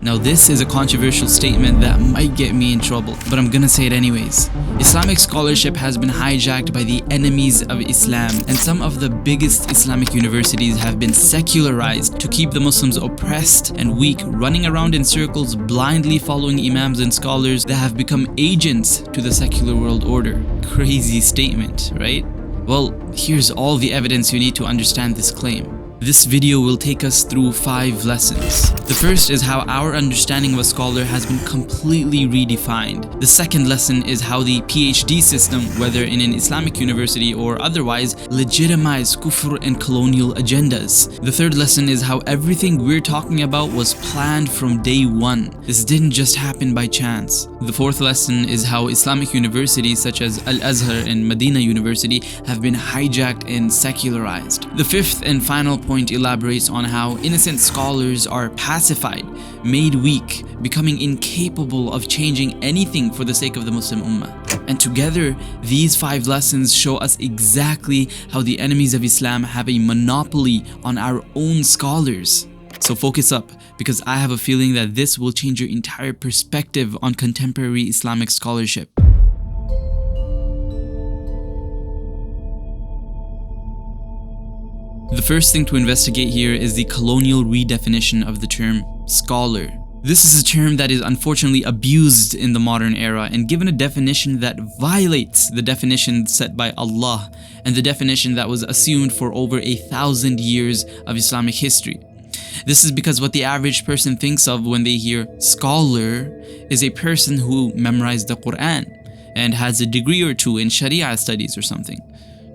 Now this is a controversial statement that might get me in trouble, but I'm gonna say it anyways. Islamic scholarship has been hijacked by the enemies of Islam, and some of the biggest Islamic universities have been secularized to keep the Muslims oppressed and weak, running around in circles blindly following imams and scholars that have become agents to the secular world order. Crazy statement, right? Well, here's all the evidence you need to understand this claim. This video will take us through 5 lessons. The first is how our understanding of a scholar has been completely redefined. The second lesson is how the Ph.D. system, whether in an Islamic university or otherwise, legitimize kufr and colonial agendas. The third lesson is how everything we're talking about was planned from day one. This didn't just happen by chance. The fourth lesson is how Islamic universities such as Al-Azhar and Medina University have been hijacked and secularized. The fifth and final point elaborates on how innocent scholars are pacified, made weak, becoming incapable of changing anything for the sake of the Muslim Ummah. And together, these 5 lessons show us exactly how the enemies of Islam have a monopoly on our own scholars. So focus up, because I have a feeling that this will change your entire perspective on contemporary Islamic scholarship. The first thing to investigate here is the colonial redefinition of the term scholar. This is a term that is unfortunately abused in the modern era and given a definition that violates the definition set by Allah and the definition that was assumed for over 1,000 years of Islamic history. This is because what the average person thinks of when they hear scholar is a person who memorized the Quran and has a degree or two in Sharia studies or something.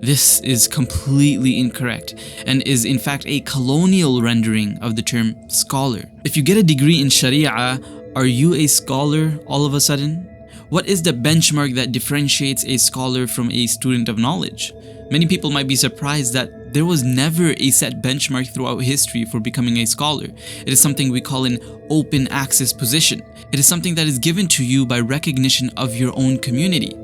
This is completely incorrect and is in fact a colonial rendering of the term scholar. If you get a degree in Sharia, are you a scholar all of a sudden? What is the benchmark that differentiates a scholar from a student of knowledge? Many people might be surprised that there was never a set benchmark throughout history for becoming a scholar. It is something we call an open access position. It is something that is given to you by recognition of your own community.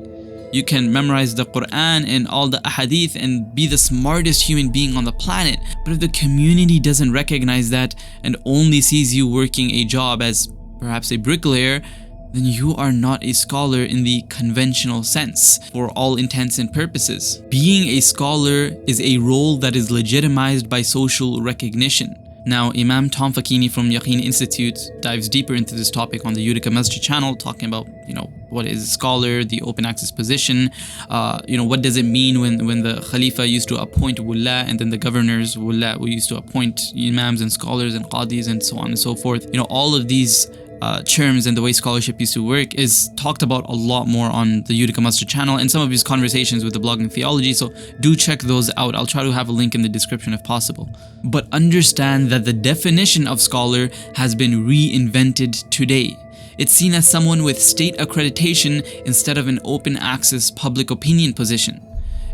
You can memorize the Quran and all the hadith and be the smartest human being on the planet, but if the community doesn't recognize that and only sees you working a job as perhaps a bricklayer, then you are not a scholar in the conventional sense for all intents and purposes. Being a scholar is a role that is legitimized by social recognition. Now, Imam Tom Fakini from Yaqeen Institute dives deeper into this topic on the Utica Masjid channel, talking about, what is a scholar, the open access position, what does it mean when the Khalifa used to appoint Wullah and then the governors Wullah who used to appoint imams and scholars and qadis and so on and so forth. All of these terms and the way scholarship used to work is talked about a lot more on the Utica Masjid channel and some of his conversations with the blogging theology, so do check those out. I'll try to have a link in the description if possible. But understand that the definition of scholar has been reinvented today. It's seen as someone with state accreditation instead of an open access public opinion position.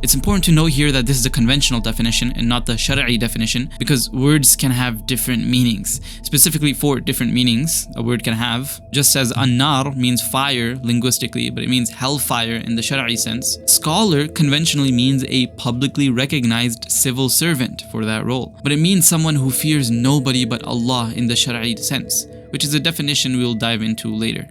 It's important to note here that this is a conventional definition and not the Shari'i definition, because words can have different meanings. Specifically 4 different meanings a word can have. Just as an-nar means fire linguistically, but it means hellfire in the Shari'i sense. Scholar conventionally means a publicly recognized civil servant for that role. But it means someone who fears nobody but Allah in the Shari'i sense, which is a definition we'll dive into later.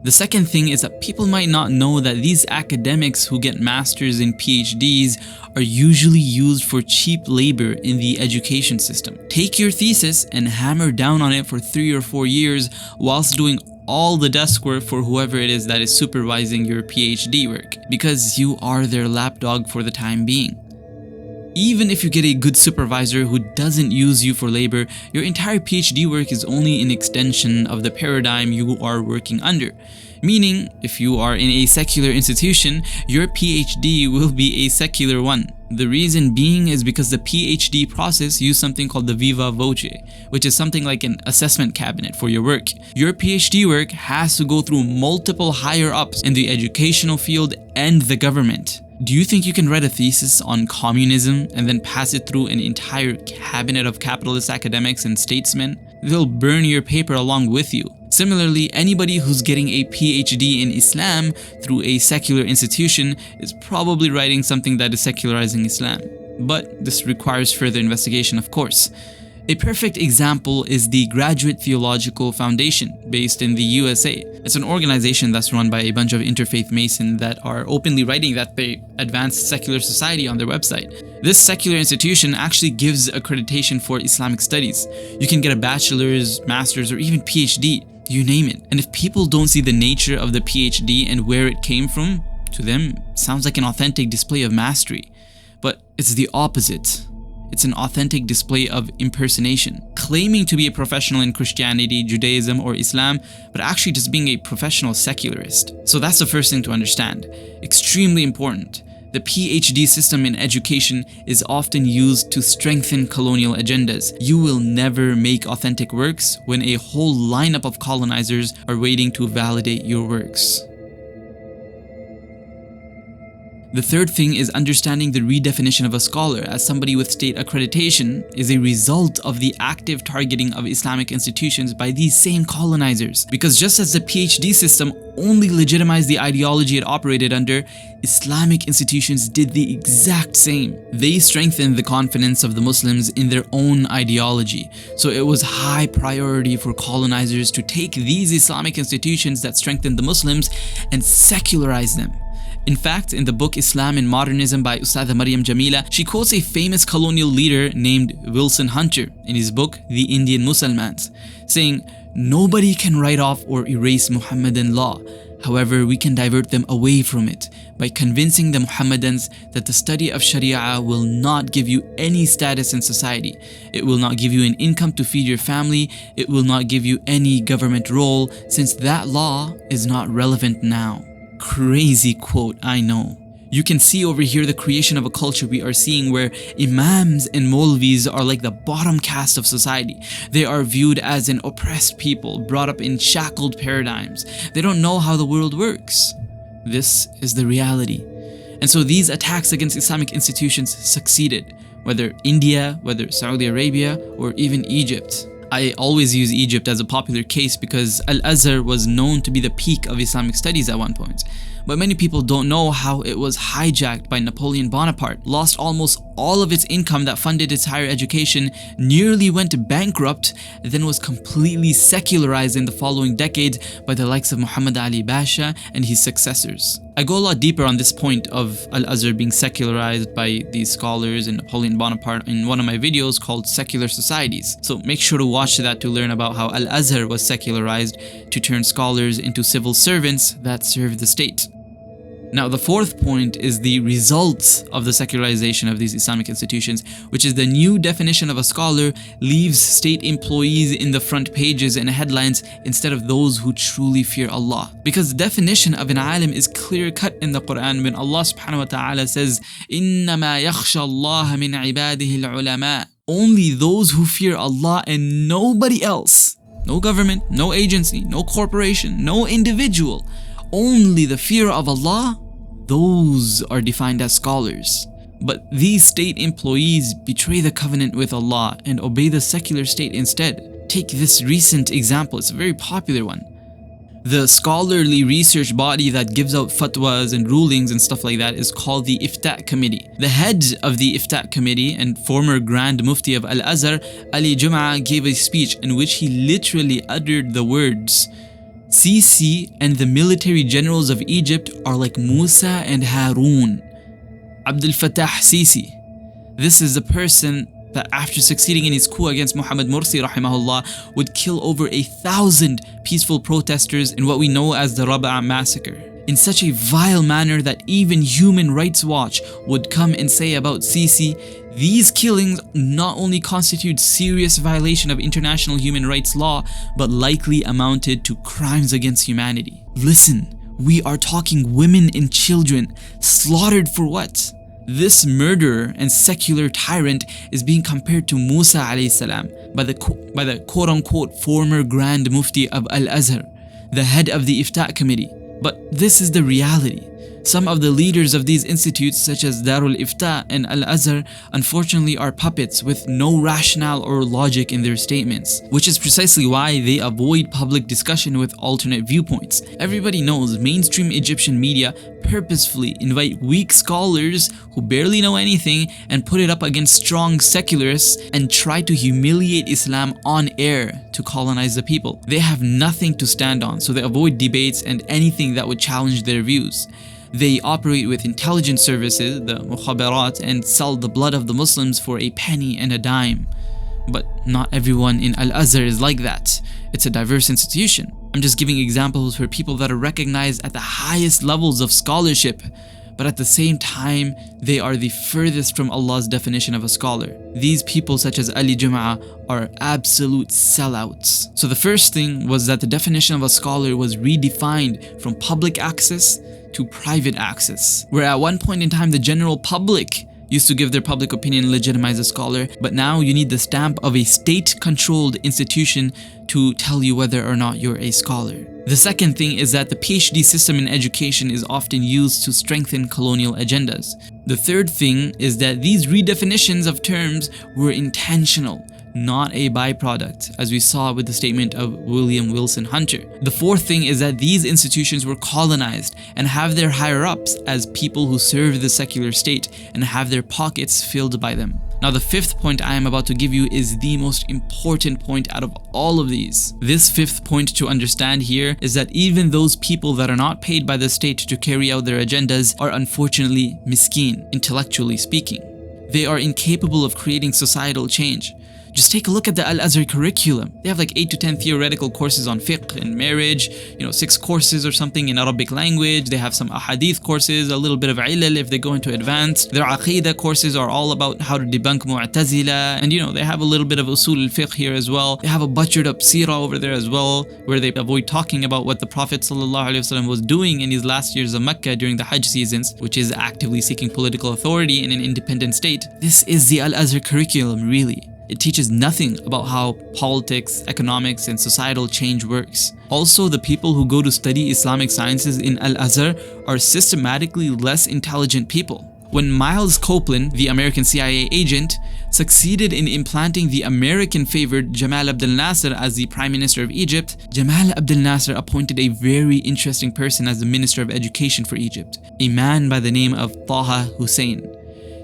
The second thing is that people might not know that these academics who get masters and PhDs are usually used for cheap labor in the education system. Take your thesis and hammer down on it for 3 or 4 years whilst doing all the desk work for whoever it is that is supervising your PhD work, because you are their lapdog for the time being. Even if you get a good supervisor who doesn't use you for labor, your entire PhD work is only an extension of the paradigm you are working under. Meaning, if you are in a secular institution, your PhD will be a secular one. The reason being is because the PhD process used something called the viva voce, which is something like an assessment cabinet for your work. Your PhD work has to go through multiple higher ups in the educational field and the government. Do you think you can write a thesis on communism and then pass it through an entire cabinet of capitalist academics and statesmen? They'll burn your paper along with you. Similarly, anybody who's getting a PhD in Islam through a secular institution is probably writing something that is secularizing Islam. But this requires further investigation, of course. A perfect example is the Graduate Theological Foundation, based in the USA. It's an organization that's run by a bunch of interfaith Masons that are openly writing that they advance secular society on their website. This secular institution actually gives accreditation for Islamic studies. You can get a bachelor's, master's, or even Ph.D., you name it. And if people don't see the nature of the Ph.D. and where it came from, to them, it sounds like an authentic display of mastery. But it's the opposite. It's an authentic display of impersonation, claiming to be a professional in Christianity, Judaism, or Islam, but actually just being a professional secularist. So that's the first thing to understand. Extremely important. The PhD system in education is often used to strengthen colonial agendas. You will never make authentic works when a whole lineup of colonizers are waiting to validate your works. The third thing is understanding the redefinition of a scholar as somebody with state accreditation is a result of the active targeting of Islamic institutions by these same colonizers. Because just as the PhD system only legitimized the ideology it operated under, Islamic institutions did the exact same. They strengthened the confidence of the Muslims in their own ideology. So it was high priority for colonizers to take these Islamic institutions that strengthened the Muslims and secularize them. In fact, in the book Islam and Modernism by Ustadha Maryam Jamila, she quotes a famous colonial leader named Wilson Hunter in his book The Indian Musalmans, saying, "Nobody can write off or erase Muhammadan law. However, we can divert them away from it by convincing the Muhammadans that the study of Sharia will not give you any status in society. It will not give you an income to feed your family. It will not give you any government role, since that law is not relevant now." Crazy quote, I know. You can see over here the creation of a culture we are seeing where imams and Maulvis are like the bottom caste of society. They are viewed as an oppressed people, brought up in shackled paradigms. They don't know how the world works. This is the reality. And so these attacks against Islamic institutions succeeded, whether India, whether Saudi Arabia, or even Egypt. I always use Egypt as a popular case because Al-Azhar was known to be the peak of Islamic studies at one point. But many people don't know how it was hijacked by Napoleon Bonaparte, lost almost all of its income that funded its higher education, nearly went bankrupt, then was completely secularized in the following decades by the likes of Muhammad Ali Pasha and his successors. I go a lot deeper on this point of Al-Azhar being secularized by these scholars and Napoleon Bonaparte in one of my videos called Secular Societies. So make sure to watch that to learn about how Al-Azhar was secularized to turn scholars into civil servants that serve the state. Now, the fourth point is the result of the secularization of these Islamic institutions, which is the new definition of a scholar leaves state employees in the front pages and headlines instead of those who truly fear Allah. Because the definition of an alim is clear-cut in the Quran when Allah subhanahu wa ta'ala says, إِنما يخشى الله من عباده العلماء. Only those who fear Allah and nobody else. No government, no agency, no corporation, no individual. Only the fear of Allah, those are defined as scholars. But these state employees betray the covenant with Allah and obey the secular state instead. Take this recent example, it's a very popular one. The scholarly research body that gives out fatwas and rulings and stuff like that is called the Ifta Committee. The head of the Ifta Committee and former Grand Mufti of Al-Azhar, Ali Jum'ah, gave a speech in which he literally uttered the words, Sisi and the military generals of Egypt are like Musa and Harun. Abdul Fattah Sisi. This is the person that after succeeding in his coup against Muhammad Morsi rahimahullah would kill over 1,000 peaceful protesters in what we know as the Rab'a massacre. In such a vile manner that even Human Rights Watch would come and say about Sisi, these killings not only constitute serious violation of international human rights law, but likely amounted to crimes against humanity. Listen, we are talking women and children, slaughtered for what? This murderer and secular tyrant is being compared to Musa alayhi salam by the quote-unquote former Grand Mufti of Al-Azhar, the head of the Ifta Committee. But this is the reality. Some of the leaders of these institutes, such as Dhar al-Ifta and Al-Azhar, unfortunately are puppets with no rationale or logic in their statements, which is precisely why they avoid public discussion with alternate viewpoints. Everybody knows mainstream Egyptian media purposefully invite weak scholars who barely know anything and put it up against strong secularists and try to humiliate Islam on air to colonize the people. They have nothing to stand on, so they avoid debates and anything that would challenge their views. They operate with intelligence services, the mukhabarat, and sell the blood of the Muslims for a penny and a dime. But not everyone in Al-Azhar is like that. It's a diverse institution. I'm just giving examples for people that are recognized at the highest levels of scholarship, but at the same time, they are the furthest from Allah's definition of a scholar. These people, such as Ali Jum'ah, are absolute sellouts. So the first thing was that the definition of a scholar was redefined from public access to private access, where at one point in time the general public used to give their public opinion and legitimize a scholar, but now you need the stamp of a state-controlled institution to tell you whether or not you're a scholar. The second thing is that the Ph.D. system in education is often used to strengthen colonial agendas. The third thing is that these redefinitions of terms were intentional, not a byproduct, as we saw with the statement of William Wilson Hunter. The fourth thing is that these institutions were colonized and have their higher-ups as people who serve the secular state and have their pockets filled by them. Now the fifth point I am about to give you is the most important point out of all of these. This fifth point to understand here is that even those people that are not paid by the state to carry out their agendas are unfortunately miskeen, intellectually speaking. They are incapable of creating societal change. Just take a look at the Al-Azhar curriculum. They have like 8 to 10 theoretical courses on fiqh and marriage, 6 courses or something in Arabic language. They have some hadith courses, a little bit of ilal if they go into advanced. Their aqidah courses are all about how to debunk Mu'tazila, and they have a little bit of usul al-fiqh here as well. They have a butchered up seerah over there as well, where they avoid talking about what the Prophet ﷺ was doing in his last years of Mecca during the Hajj seasons, which is actively seeking political authority in an independent state. This is the Al-Azhar curriculum, really. It teaches nothing about how politics, economics, and societal change works. Also, the people who go to study Islamic sciences in Al-Azhar are systematically less intelligent people. When Miles Copeland, the American CIA agent, succeeded in implanting the American-favored Jamal Abdel Nasser as the Prime Minister of Egypt, Jamal Abdel Nasser appointed a very interesting person as the Minister of Education for Egypt, a man by the name of Taha Hussein.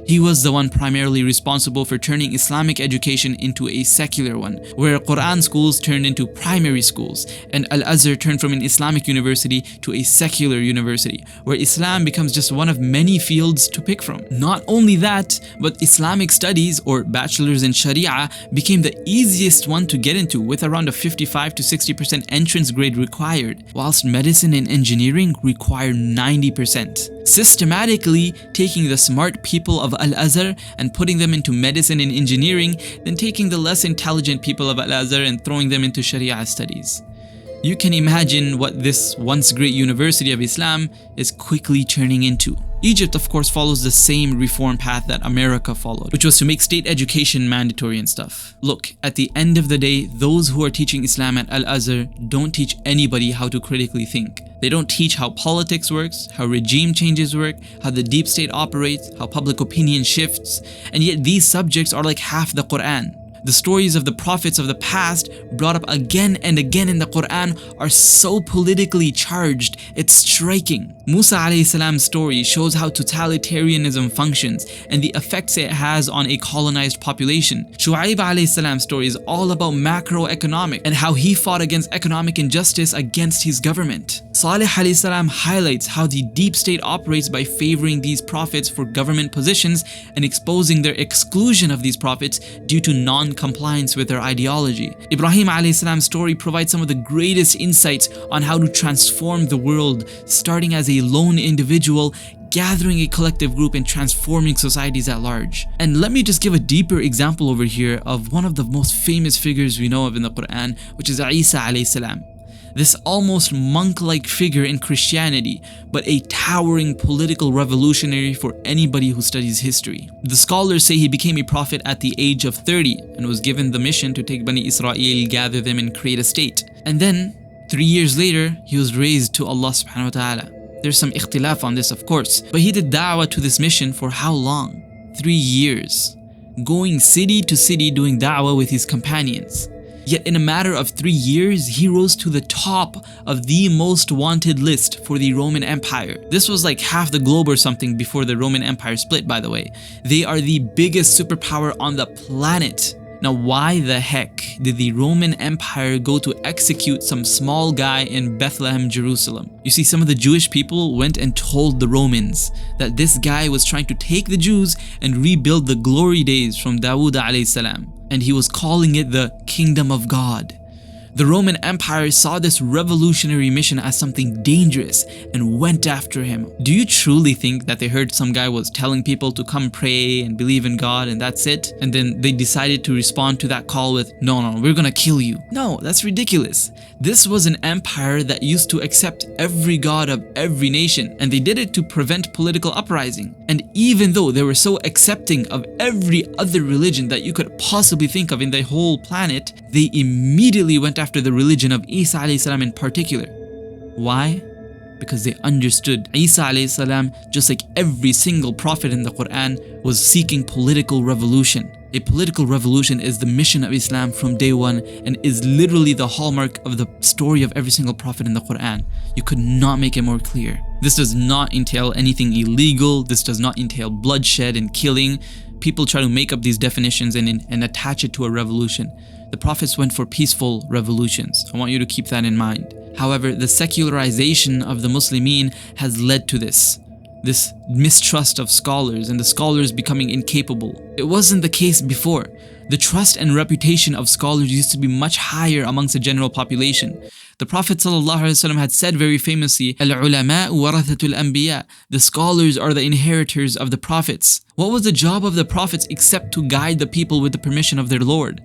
He was the one primarily responsible for turning Islamic education into a secular one, where Quran schools turned into primary schools, and Al-Azhar turned from an Islamic university to a secular university, where Islam becomes just one of many fields to pick from. Not only that, but Islamic studies, or bachelor's in Sharia, became the easiest one to get into, with around a 55 to 60% entrance grade required, whilst medicine and engineering require 90%. Systematically taking the smart people of Al-Azhar and putting them into medicine and engineering, then taking the less intelligent people of Al-Azhar and throwing them into Sharia studies. You can imagine what this once great university of Islam is quickly turning into. Egypt, of course, follows the same reform path that America followed, which was to make state education mandatory and stuff. Look, at the end of the day, those who are teaching Islam at Al-Azhar don't teach anybody how to critically think. They don't teach how politics works, how regime changes work, how the deep state operates, how public opinion shifts, and yet these subjects are like half the Quran. The stories of the prophets of the past, brought up again and again in the Quran, are so politically charged, it's striking. Musa alayhi salam's story shows how totalitarianism functions and the effects it has on a colonized population. Shu'ayb alayhi salam's story is all about macroeconomic and how he fought against economic injustice against his government. Salih alayhi salam highlights how the deep state operates by favoring these prophets for government positions and exposing their exclusion of these prophets due to non-compliance with their ideology. Ibrahim alayhi salam's story provides some of the greatest insights on how to transform the world, starting as a lone individual, gathering a collective group and transforming societies at large. And let me just give a deeper example over here of one of the most famous figures we know of in the Quran, which is Isa alayhi salam. This almost monk-like figure in Christianity, but a towering political revolutionary for anybody who studies history. The scholars say he became a prophet at the age of 30 and was given the mission to take Bani Israel, gather them and create a state. And then, 3 years later, he was raised to Allah subhanahu wa ta'ala. There's some ikhtilaf on this, of course. But he did da'wah to this mission for how long? 3 years. Going city to city doing da'wah with his companions. Yet in a matter of 3 years, he rose to the top of the most wanted list for the Roman Empire. This was like half the globe or something before the Roman Empire split, by the way. They are the biggest superpower on the planet. Now, why the heck did the Roman Empire go to execute some small guy in Bethlehem, Jerusalem? You see, some of the Jewish people went and told the Romans that this guy was trying to take the Jews and rebuild the glory days from Dawood alayhi salam. And he was calling it the Kingdom of God. The Roman Empire saw this revolutionary mission as something dangerous and went after him. Do you truly think that they heard some guy was telling people to come pray and believe in God and that's it? And then they decided to respond to that call with, no, we're gonna kill you. No, that's ridiculous. This was an empire that used to accept every god of every nation, and they did it to prevent political uprising. And even though they were so accepting of every other religion that you could possibly think of in the whole planet, they immediately went after the religion of Isa alayhi salam in particular. Why? Because they understood Isa alayhi salam, just like every single prophet in the Quran, was seeking political revolution. A political revolution is the mission of Islam from day one and is literally the hallmark of the story of every single prophet in the Quran. You could not make it more clear. This does not entail anything illegal. This does not entail bloodshed and killing. People try to make up these definitions and attach it to a revolution. The prophets went for peaceful revolutions. I want you to keep that in mind. However, the secularization of the Muslimin has led to this mistrust of scholars and the scholars becoming incapable. It wasn't the case before. The trust and reputation of scholars used to be much higher amongst the general population. The Prophet ﷺ had said very famously, "Al-ulama warathatul anbiya." The scholars are the inheritors of the prophets. What was the job of the prophets except to guide the people with the permission of their Lord?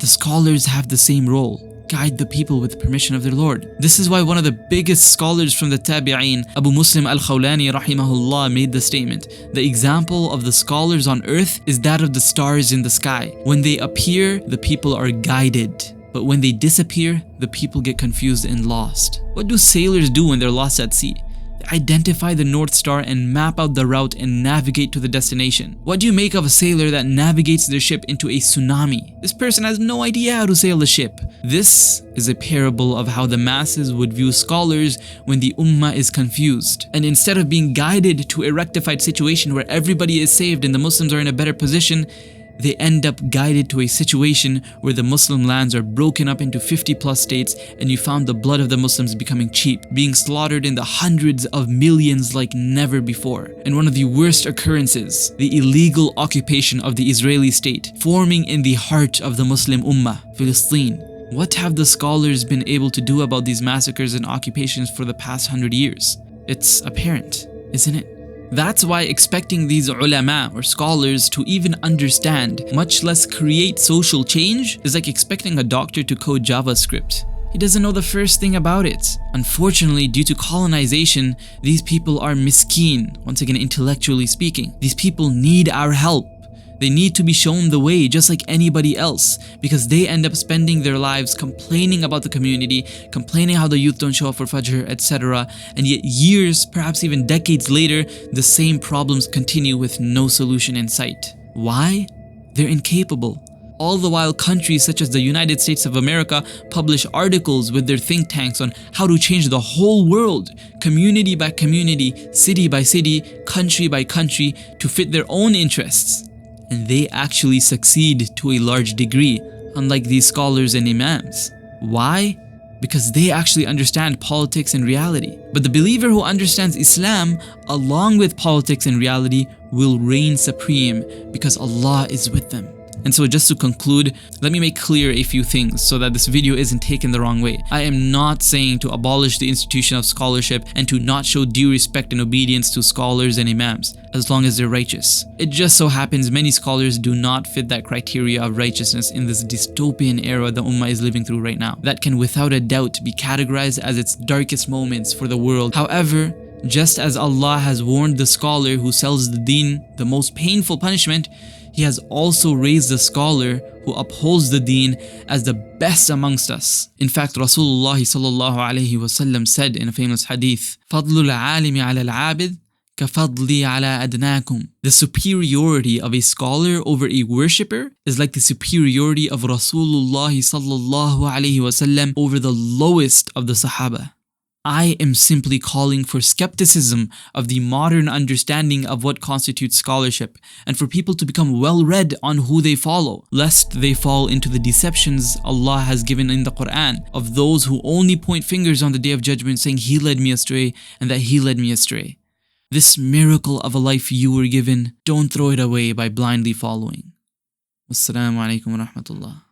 The scholars have the same role. Guide the people with the permission of their Lord. This is why one of the biggest scholars from the Tabi'een, Abu Muslim al-Khawlani rahimahullah, made the statement: the example of the scholars on earth is that of the stars in the sky. When they appear, the people are guided. But when they disappear, the people get confused and lost. What do sailors do when they're lost at sea? They identify the North Star and map out the route and navigate to the destination. What do you make of a sailor that navigates their ship into a tsunami? This person has no idea how to sail the ship. This is a parable of how the masses would view scholars when the Ummah is confused. And instead of being guided to a rectified situation where everybody is saved and the Muslims are in a better position, they end up guided to a situation where the Muslim lands are broken up into 50+ states and you found the blood of the Muslims becoming cheap, being slaughtered in the hundreds of millions like never before. And one of the worst occurrences, the illegal occupation of the Israeli state, forming in the heart of the Muslim Ummah, Palestine. What have the scholars been able to do about these massacres and occupations for the past 100 years? It's apparent, isn't it? That's why expecting these ulama or scholars to even understand, much less create social change, is like expecting a doctor to code JavaScript. He doesn't know the first thing about it. Unfortunately, due to colonization, these people are miskeen, once again intellectually speaking. These people need our help. They need to be shown the way just like anybody else, because they end up spending their lives complaining about the community, complaining how the youth don't show up for Fajr, etc. And yet years, perhaps even decades later, the same problems continue with no solution in sight. Why? They're incapable. All the while countries such as the United States of America publish articles with their think tanks on how to change the whole world, community by community, city by city, country by country, to fit their own interests. And they actually succeed to a large degree, unlike these scholars and imams. Why? Because they actually understand politics and reality. But the believer who understands Islam, along with politics and reality, will reign supreme because Allah is with them. And so just to conclude, let me make clear a few things so that this video isn't taken the wrong way. I am not saying to abolish the institution of scholarship and to not show due respect and obedience to scholars and imams, as long as they're righteous. It just so happens many scholars do not fit that criteria of righteousness in this dystopian era the Ummah is living through right now, that can without a doubt be categorized as its darkest moments for the world. However, just as Allah has warned the scholar who sells the deen the most painful punishment, He has also raised a scholar who upholds the deen as the best amongst us. In fact, Rasulullah SAW said in a famous hadith, فَضْلُ الْعَالِمِ عَلَى الْعَابِدِ كَفَضْلِي عَلَى أَدْنَاكُمْ. The superiority of a scholar over a worshipper is like the superiority of Rasulullah SAW over the lowest of the Sahaba. I am simply calling for skepticism of the modern understanding of what constitutes scholarship, and for people to become well-read on who they follow, lest they fall into the deceptions Allah has given in the Quran of those who only point fingers on the Day of Judgment saying he led me astray and that he led me astray. This miracle of a life you were given, don't throw it away by blindly following. Wassalamu alaikum wa rahmatullah.